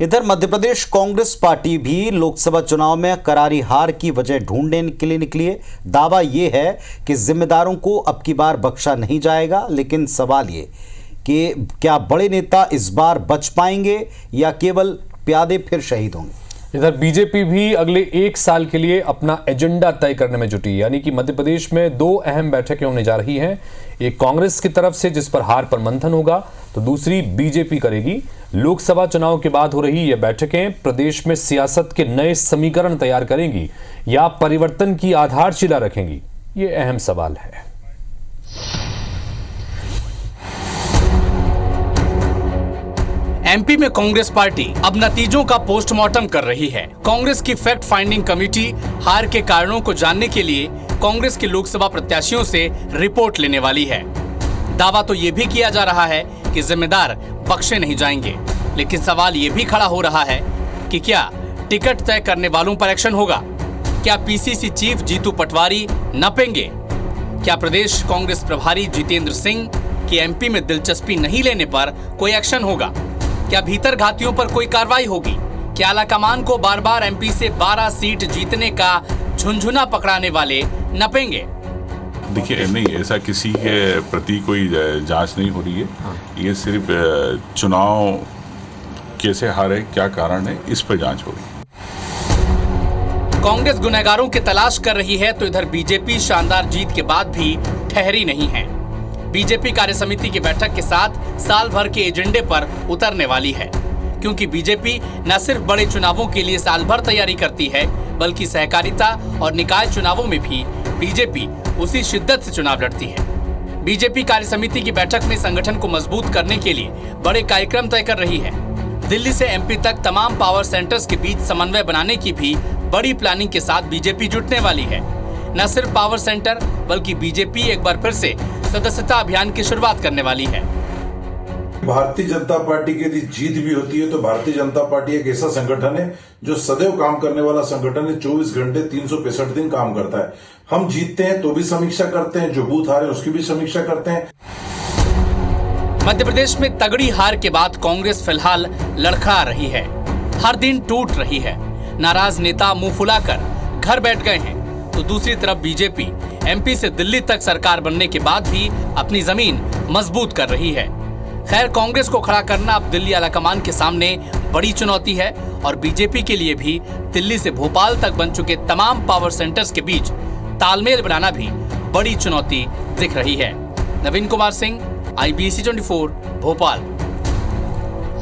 इधर मध्य प्रदेश कांग्रेस पार्टी भी लोकसभा चुनाव में करारी हार की वजह ढूंढने के लिए निकली है। दावा ये है कि जिम्मेदारों को अब की बार बख्शा नहीं जाएगा, लेकिन सवाल ये कि क्या बड़े नेता इस बार बच पाएंगे या केवल प्यादे फिर शहीद होंगे। इधर बीजेपी भी अगले 1 साल के लिए अपना एजेंडा तय करने में जुटी है, यानी कि मध्य प्रदेश में 2 अहम बैठकें होने जा रही हैं। एक कांग्रेस की तरफ से जिस पर हार पर मंथन होगा, तो दूसरी बीजेपी करेगी। लोकसभा चुनाव के बाद हो रही ये बैठकें प्रदेश में सियासत के नए समीकरण तैयार करेंगी या परिवर्तन की आधारशिला रखेंगी, ये अहम सवाल है। एमपी में कांग्रेस पार्टी अब नतीजों का पोस्टमार्टम कर रही है। कांग्रेस की फैक्ट फाइंडिंग कमेटी हार के कारणों को जानने के लिए कांग्रेस के लोकसभा प्रत्याशियों से रिपोर्ट लेने वाली है। दावा तो ये भी किया जा रहा है कि जिम्मेदार बख्शे नहीं जाएंगे, लेकिन सवाल ये भी खड़ा हो रहा है कि क्या टिकट तय करने वालों पर एक्शन होगा? क्या पीसीसी चीफ जीतू पटवारी नपेंगे? क्या प्रदेश कांग्रेस प्रभारी जितेंद्र सिंह की एमपी में दिलचस्पी नहीं लेने पर कोई एक्शन होगा? क्या भीतर घातियों पर कोई कार्रवाई होगी? क्या आलाकमान को बार बार एमपी से 12 सीट जीतने का झुंझुना पकड़ाने वाले नपेंगे? देखिए, नहीं, ऐसा किसी के प्रति कोई जांच नहीं हो रही है। ये सिर्फ चुनाव कैसे हारे, क्या कारण है, इस पर जांच होगी। कांग्रेस गुनहगारों की तलाश कर रही है, तो इधर बीजेपी शानदार जीत के बाद भी ठहरी नहीं है। बीजेपी कार्यसमिति की बैठक के साथ साल भर के एजेंडे पर उतरने वाली है, क्योंकि बीजेपी न सिर्फ बड़े चुनावों के लिए साल भर तैयारी करती है, बल्कि सहकारिता और निकाय चुनावों में भी बीजेपी उसी शिद्दत से चुनाव लड़ती है। बीजेपी कार्यसमिति की बैठक में संगठन को मजबूत करने के लिए बड़े कार्यक्रम तय कर रही है। दिल्ली से एमपी तक तमाम पावर सेंटर्स के बीच समन्वय बनाने की भी बड़ी प्लानिंग के साथ बीजेपी जुटने वाली है। न सिर्फ पावर सेंटर, बल्कि बीजेपी एक बार फिर से सदस्यता अभियान की शुरुआत करने वाली है। भारतीय जनता पार्टी की यदि जीत भी होती है तो भारतीय जनता पार्टी एक ऐसा संगठन है जो सदैव काम करने वाला संगठन है। 24 घंटे 365 दिन काम करता है। हम जीतते हैं तो भी समीक्षा करते हैं, जो बूथ हारे उसकी भी समीक्षा करते हैं। मध्य प्रदेश में तगड़ी हार के बाद कांग्रेस फिलहाल लड़खड़ा रही है, हर दिन टूट रही है। नाराज नेता मुंह फुलाकर घर बैठ गए हैं, तो दूसरी तरफ बीजेपी एमपी से दिल्ली तक सरकार बनने के बाद भी अपनी जमीन मजबूत कर रही है। खैर, कांग्रेस को खड़ा करना अब दिल्ली आलाकमान के सामने बड़ी चुनौती है, और बीजेपी के लिए भी दिल्ली से भोपाल तक बन चुके तमाम पावर सेंटर्स के बीच तालमेल बनाना भी बड़ी चुनौती दिख रही है। नवीन कुमार सिंह, IBC 24, भोपाल।